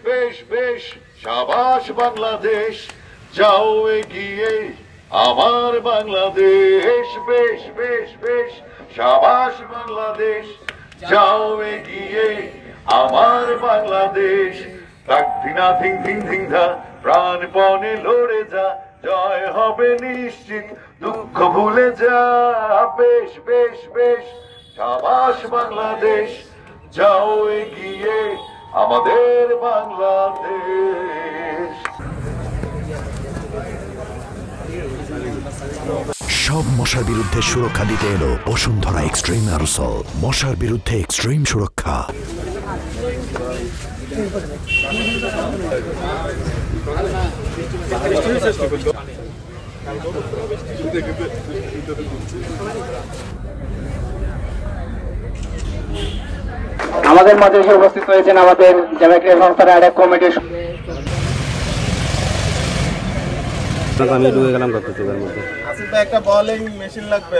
বেশ বেশ শাবাশ বাংলাদেশ যাও এগিয়ে আমার বাংলাদেশ বেশ বেশ বেশ শাবাশ বাংলাদেশ যাও এগিয়ে আমার বাংলাদেশ তাক ধিনা ধিং ধিং ধিং ধা প্রাণপণে লড়ে যা জয় হবে নিশ্চিত দুঃখ ভুলে যা বেশ বেশ বেশ শাবাশ বাংলাদেশ যাও এগিয়ে আমাদের বাংলাদেশ। সব মশার বিরুদ্ধে সুরক্ষা দিতে এলো বসুন্ধরা এক্সট্রিম অ্যারোসল, মশার বিরুদ্ধে এক্সট্রিম সুরক্ষা। আমাদের মাঝে এসে উপস্থিত হয়েছেন আমাদের জামা ক্রিয়া সংস্থার আরেক কমিটির আমি ঢুকে গেলাম কত চোখের মধ্যে আসিফ ভাই একটা বোলিং মেশিন লাগবে।